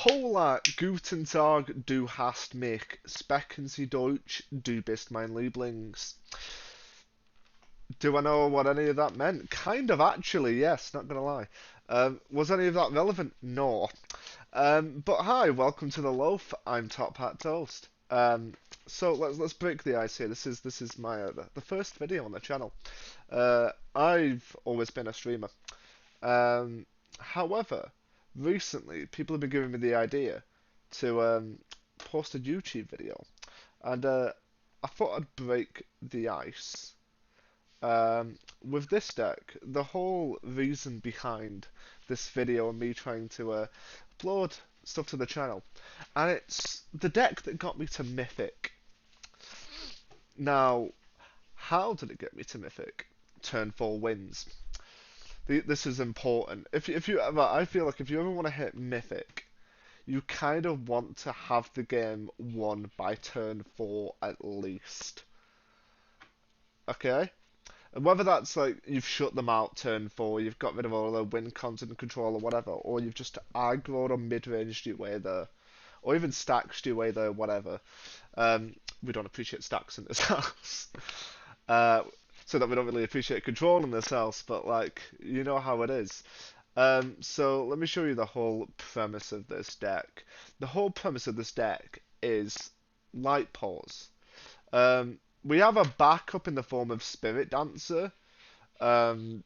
Hola, guten Tag, du hast mich. Sprechen Sie Deutsch, du bist mein Lieblings. Do I know what any of that meant? Kind of, actually, yes, not gonna lie. Was any of that relevant? No. But hi, welcome to the loaf. I'm Top Hat Toast. So let's break the ice here. This is my the first video on the channel. I've always been a streamer. However, recently people have been giving me the idea to post a YouTube video, and I thought I'd break the ice. With this deck, the whole reason behind this video and me trying to upload stuff to the channel, and it's the deck that got me to Mythic. Now, how did it get me to Mythic? Turn 4 wins. This is important. If you ever, I feel like if you ever want to hit Mythic, you kind of want to have the game won by turn 4 at least. Okay? And whether that's like you've shut them out turn 4, you've got rid of all their win content control or whatever, or you've just aggroed or mid-ranged your way there, or even stacked your way there, whatever. We don't appreciate stacks in this house. Uh, so that we don't really appreciate control in this house, but like, you know how it is. So let me show you the whole premise of this deck. The whole premise of this deck is Lightpaws. We have a backup in the form of Spirit Dancer. Um,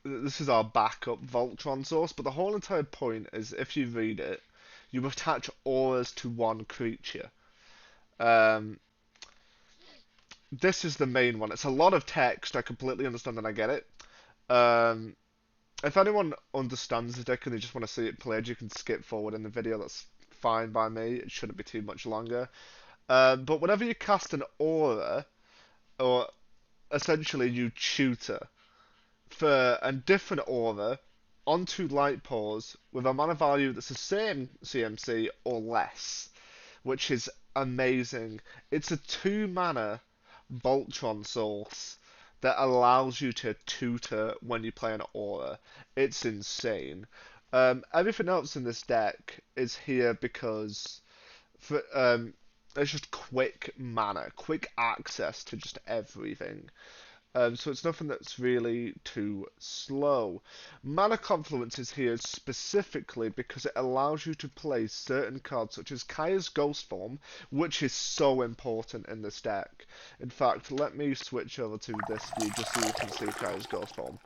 this is our backup Voltron source, but the whole entire point is if you read it, you attach auras to one creature. Um, this is the main one. It's a lot of text. I completely understand and I get it. Um, if anyone understands the deck and they just want to see it played, you can skip forward in the video. That's fine by me. It shouldn't be too much longer. But whenever you cast an aura, or essentially you tutor for a different aura onto Lightpaws with a mana value that's the same CMC or less, which is amazing. It's a 2 mana Voltron source that allows you to tutor when you play an aura. It's insane. Everything else in this deck is here because it's just quick mana, quick access to just everything. So it's nothing that's really too slow. Mana Confluence is here specifically because it allows you to play certain cards such as Kaya's Ghost Form, which is so important in this deck. In fact, let me switch over to this view just so you can see Kaya's Ghost Form.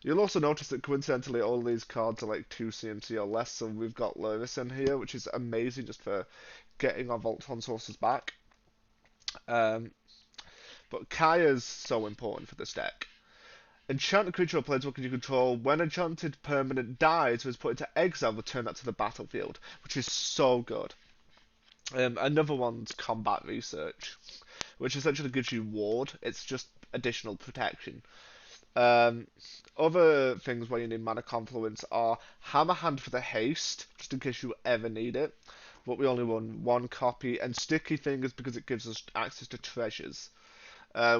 You'll also notice that coincidentally all these cards are like 2 CMC or less, so we've got Luris in here, which is amazing just for getting our Voltron sources back. But Kaya's so important for this deck. Enchanted creature or planeswalker you control, when enchanted permanent dies or is put into exile, return that to the battlefield, which is so good. Another one's combat research, which essentially gives you ward. It's just additional protection. Other things where you need mana confluence are Hammerhand for the haste, just in case you ever need it, but we only run one copy, and Sticky Fingers because it gives us access to treasures.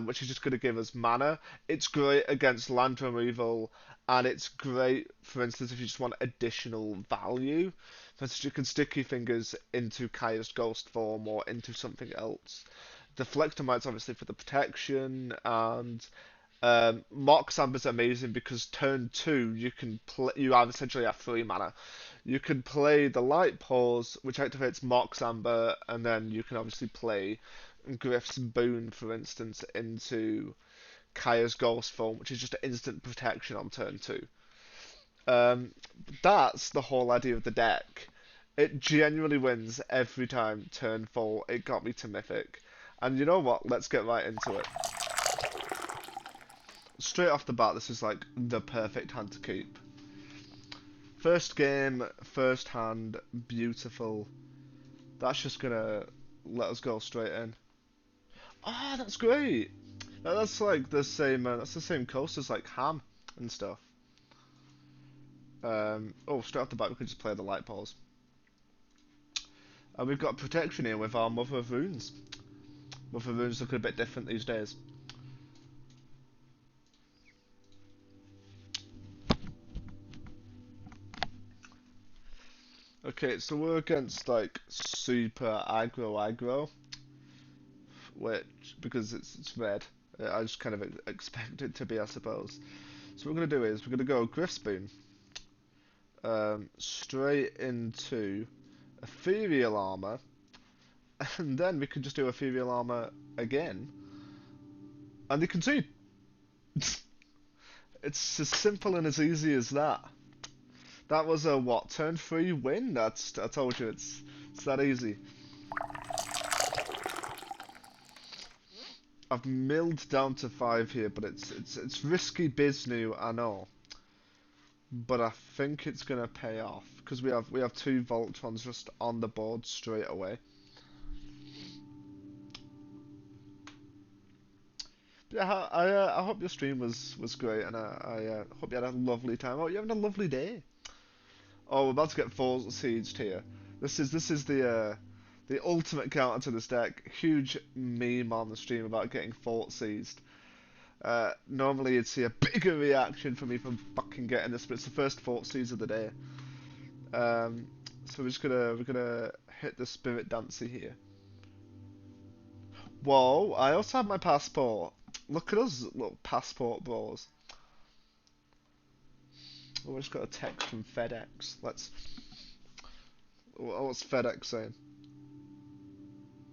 Which is just going to give us mana. It's great against land removal, and it's great, for instance, if you just want additional value. For instance, you can Sticky Fingers into Kaya's Ghost Form or into something else. Deflector Might's obviously for the protection, and Mox Amber's amazing because turn 2 you have essentially have 3 mana. You can play the Lightpaws, which activates Mox Amber, and then you can obviously play Griff's Boon, for instance, into Kaya's Ghost Form, which is just instant protection on turn 2. That's the whole idea of the deck. It genuinely wins every time turn 4. It got me to Mythic. And you know what? Let's get right into it. Straight off the bat, this is like the perfect hand to keep. First game, first hand, beautiful. That's just gonna let us go straight in. Ah, oh, that's great. That's like the same. That's the same coast as like Ham and stuff. Oh, straight off the bat, we could just play the Lightpaws. And we've got protection here with our Mother of Runes. Mother of Runes look a bit different these days. Okay, so we're against like super aggro, which because it's red, I just kind of expect it to be, I suppose. So what we're gonna do is we're gonna go Griffspoon, straight into Ethereal Armor, and then we could just do Ethereal Armor again, and they concede. It's as simple and as easy as that. That was a what, turn 3 win? I told you it's that easy. I've milled down to 5 here, but it's risky biz new, I know. But I think it's gonna pay off because we have 2 Voltrons just on the board straight away. But yeah, I hope your stream was great, and I hope you had a lovely time. Oh, you're having a lovely day. Oh, we're about to get full sieged here. This is the ultimate counter to this deck. Huge meme on the stream about getting fort seized. Normally you'd see a bigger reaction from me from fucking getting this, but it's the first fort seize of the day. So we're gonna hit the Spirit Dancer here. Whoa! I also have my passport. Look at us, little passport bros. Oh, I just got a text from FedEx. What's FedEx saying?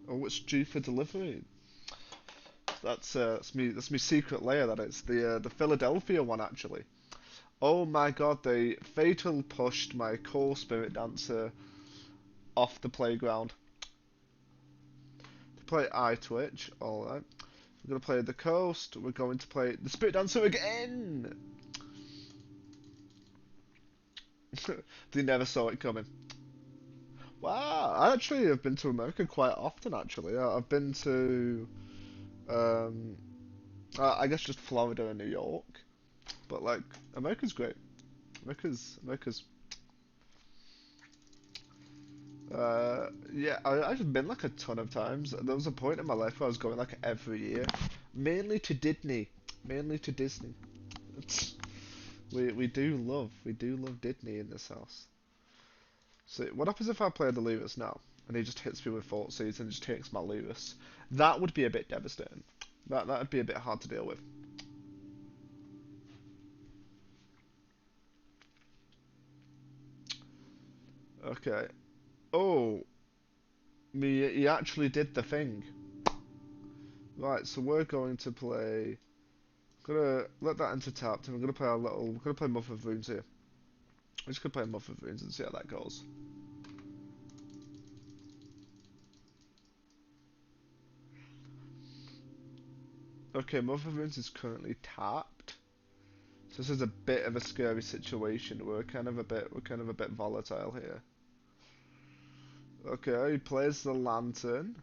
Oh, it's due for delivery. That's me secret layer. That is the Philadelphia one actually. Oh my god, they fatal pushed my core Spirit Dancer off the playground. To play Eye Twitch, alright. We're gonna play the Coast. We're going to play the Spirit Dancer again. They never saw it coming. Wow, I actually have been to America quite often. Actually, I've been to, um, I guess just Florida and New York. But like, America's great. America's. Yeah, I've been like a ton of times. There was a point in my life where I was going like every year, mainly to Disney, mainly to Disney. It's, we do love Disney in this house. So what happens if I play the Lewis now and he just hits me with Fort Seeds and just takes my Lewis? That would be a bit devastating. That'd be a bit hard to deal with. Okay. Oh, he actually did the thing. Right, so we're going to play. Gonna let that enter tapped, and we're gonna play our little. We're gonna play Muff of Runes here. We're just gonna play Muff of Runes and see how that goes. Okay, Muff of Runes is currently tapped, so this is a bit of a scary situation. We're kind of a bit volatile here. Okay, he plays the Lantern.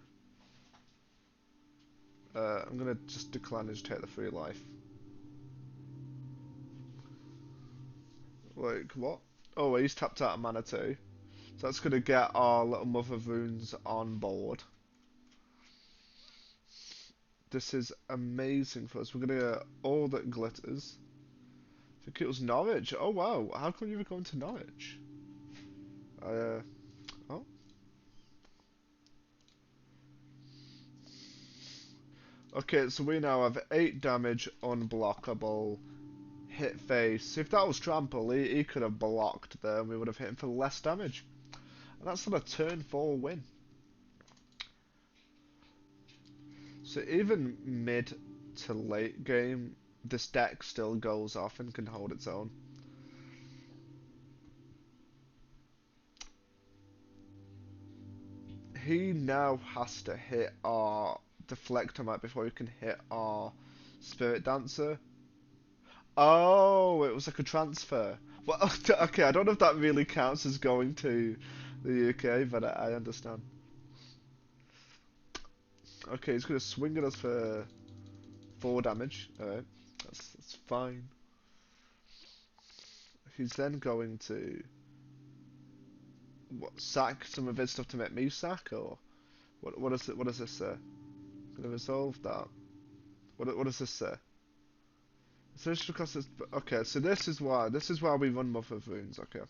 I'm gonna just decline and just take the free life. Like what? Oh, he's tapped out of mana too. So that's gonna get our little Mother of Runes on board. This is amazing for us. We're gonna get all that glitters. I think it was Norwich. Oh wow, how come you were going to Norwich? Oh. Okay, so we now have 8 damage, unblockable, hit face. If that was trample, he could have blocked there and we would have hit him for less damage. And that's on a turn 4 win. So even mid to late game, this deck still goes off and can hold its own. He now has to hit our Deflectomite before he can hit our Spirit Dancer. Oh, it was like a transfer. Well, okay, I don't know if that really counts as going to the UK, but I understand. Okay, he's gonna swing at us for 4 damage. Alright, that's fine. He's then going to sack some of his stuff to make me sack, or what does this say? Gonna resolve that. What does this say? So it's because it's, okay, so this is why we run Mother of Runes. Okay.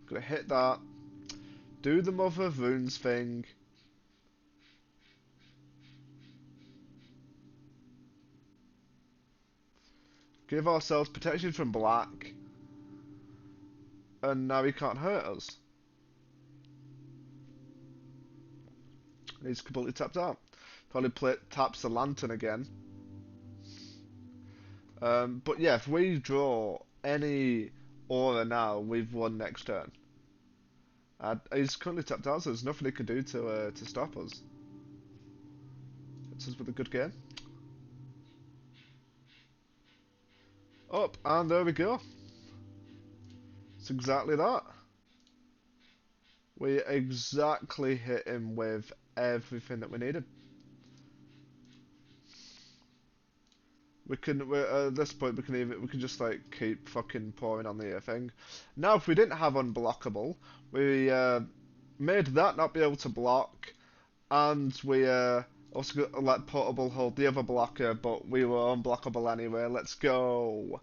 Gonna hit that. Do the Mother of Runes thing. Give ourselves protection from black. And now he can't hurt us. He's completely tapped out. Probably taps the lantern again. But yeah, if we draw any aura now, we've won next turn. He's currently tapped out, so there's nothing he can do to stop us. This is with a good game. Up, and there we go. It's exactly that. We exactly hit him with everything that we needed. At this point we can just like keep fucking pouring on the thing. Now if we didn't have unblockable, we made that not be able to block, and we also got, let portable hold the other blocker, but we were unblockable anyway. Let's go.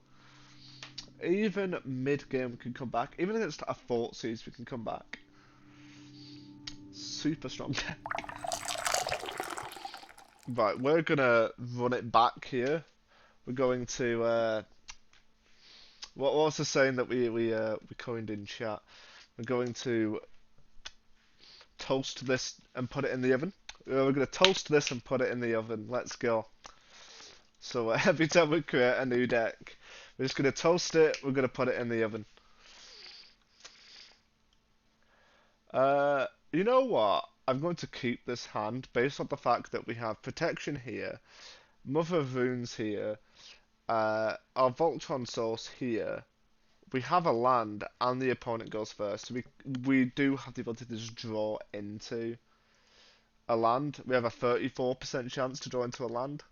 Even mid game we can come back. Even if it's a fort siege we can come back. Super strong deck. Right, we're gonna run it back here. We're going to what was the saying that we coined in chat? We're going to toast this and put it in the oven. We're going to toast this and put it in the oven. Let's go. So every time we create a new deck, we're just going to toast it. We're going to put it in the oven. You know what? I'm going to keep this hand based on the fact that we have protection here, Mother of Runes here, our Voltron source here. We have a land, and the opponent goes first. So we do have the ability to just draw into a land. We have a 34% chance to draw into a land.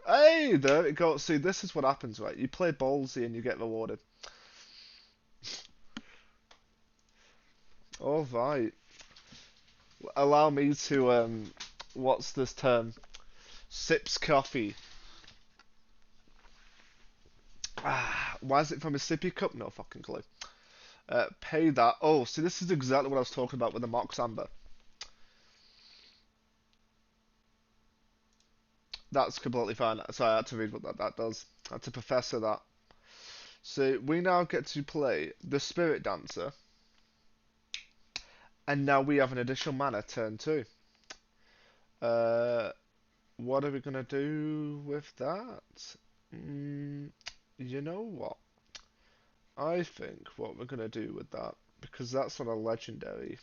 Hey, there it goes. See, this is what happens, right? You play ballsy and you get rewarded. All right. Allow me to what's this term? Sips coffee. Why is it from a sippy cup? No fucking clue. Pay that. Oh, see, this is exactly what I was talking about with the Mox Amber. That's completely fine. So I had to read what that does. I had to professor that. So we now get to play the Spirit Dancer. And now we have an additional mana turn 2. What are we going to do with that? You know what? I think what we're going to do with that, because that's not a legendary.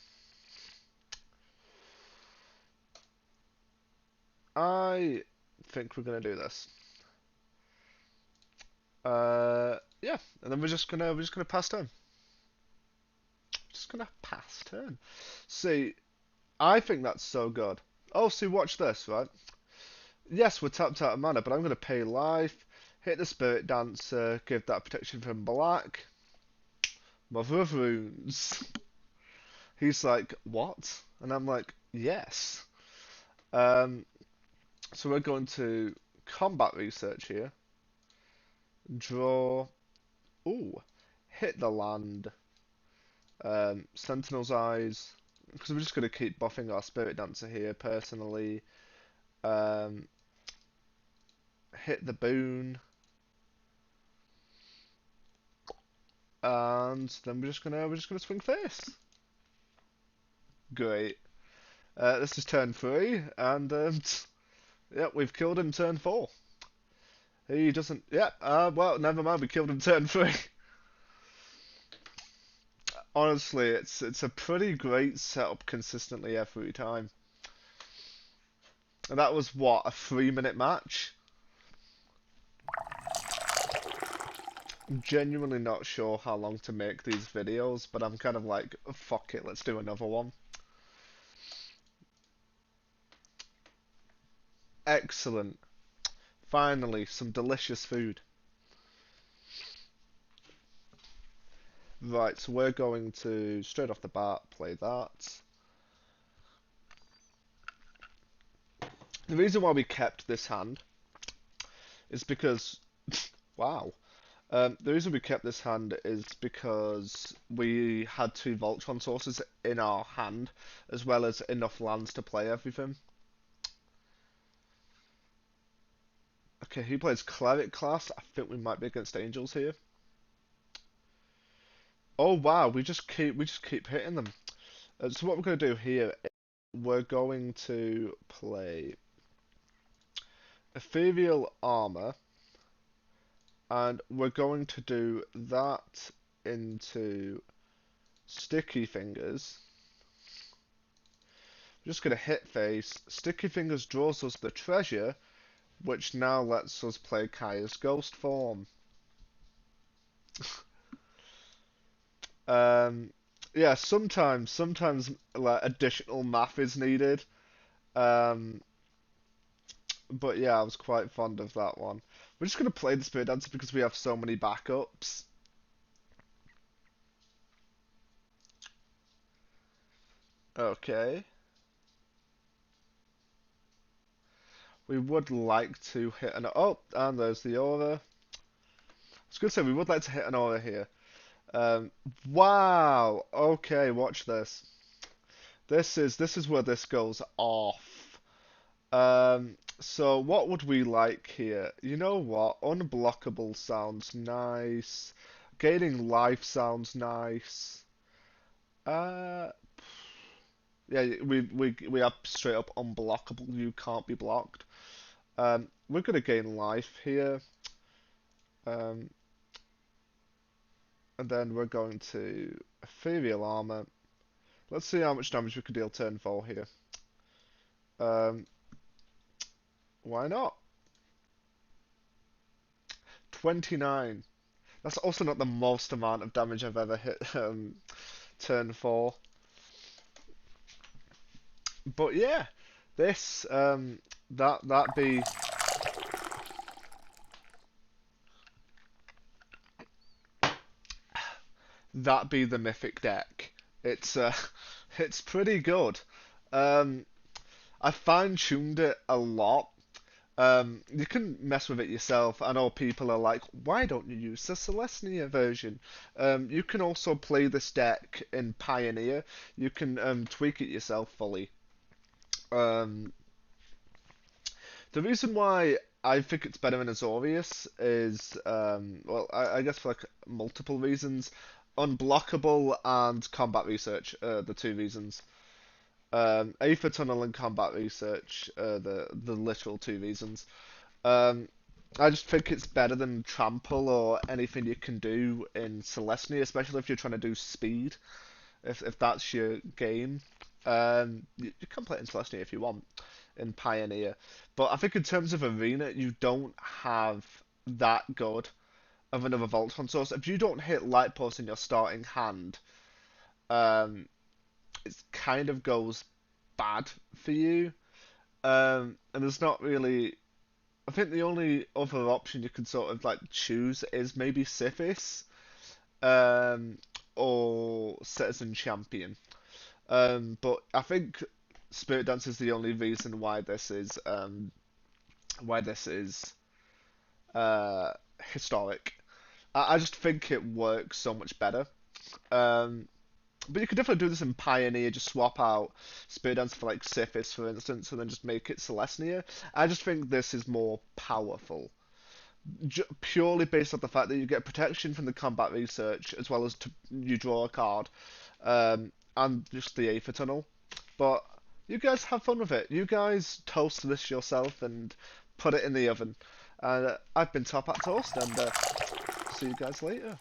I think we're going to do this. Yeah, and then we're just gonna pass turn. Just gonna pass turn. See, I think that's so good. Oh, see, watch this, right? Yes, we're tapped out of mana, but I'm gonna pay life, hit the Spirit Dancer, give that protection from black. Mother of Runes. He's like, what? And I'm like, yes. So we're going to combat research here. Draw. Ooh, hit the land. Sentinel's Eyes, because we're just going to keep buffing our Spirit Dancer here, personally. Hit the boon. And then we're just gonna swing face. Great. This is turn 3, and yeah, we've killed him turn 4. He doesn't. Yeah. Well, never mind. We killed him turn 3. Honestly, it's a pretty great setup consistently every time. And that was what, a 3-minute match? I'm genuinely not sure how long to make these videos, but I'm kind of like, fuck it, let's do another one. Excellent. Finally, some delicious food. Right, so we're going to, straight off the bat, play that. The reason why we kept this hand is because, wow, The reason we kept this hand is because we had two Voltron sources in our hand, as well as enough lands to play everything. Okay, he plays Cleric class. I think we might be against Angels here. Oh wow, we just keep hitting them. So what we're gonna do here, we're going to play Ethereal Armor, and we're going to do that into Sticky Fingers. We're just gonna hit face. Sticky Fingers draws us the treasure, which now lets us play Kaya's Ghost form. Um, yeah, sometimes like additional math is needed. Um, but yeah, I was quite fond of that one. We're just gonna play the Spirit Dancer because we have so many backups. Okay. We would like to hit an and there's the aura. I was gonna say we would like to hit an aura here. Wow. Okay, watch this. This is where this goes off. So what would we like here? You know what? Unblockable sounds nice. Gaining life sounds nice. Uh, yeah, we are straight up unblockable. You can't be blocked. We're gonna gain life here. Um, and then we're going to ethereal armor. Let's see how much damage we can deal turn 4 here. Um, why not? 29. That's also not the most amount of damage I've ever hit turn 4. But yeah, this that be the mythic deck. It's it's pretty good. Um, I fine-tuned it a lot. You can mess with it yourself. I know people are like, why don't you use the Celestia version? You can also play this deck in Pioneer. You can tweak it yourself fully. Um, the reason why I think it's better in Azorius is, well, I guess for like multiple reasons. Unblockable and combat research are the two reasons. Aether Tunnel and combat research are the literal two reasons. Um, I just think it's better than Trample or anything you can do in Celestia, especially if you're trying to do speed. If that's your game, you can play it in Celestia if you want, in Pioneer. But I think in terms of Arena, you don't have that good of another Voltron source. If you don't hit Lightpaws in your starting hand, um, it kind of goes bad for you. And there's not really. I think the only other option you could sort of like choose is maybe Sithis, um, or Citizen Champion. But I think Spirit Dance is the only reason why this is uh, historic. I just think it works so much better. Um, but you could definitely do this in Pioneer, just swap out Spirit Dance for like Sithis, for instance, and then just make it Celestia. I just think this is more powerful. Purely based on the fact that you get protection from the combat research as well as you draw a card, and just the Aether Tunnel. But you guys have fun with it. You guys toast this yourself and put it in the oven. And I've been Top Hat Toast, and see you guys later.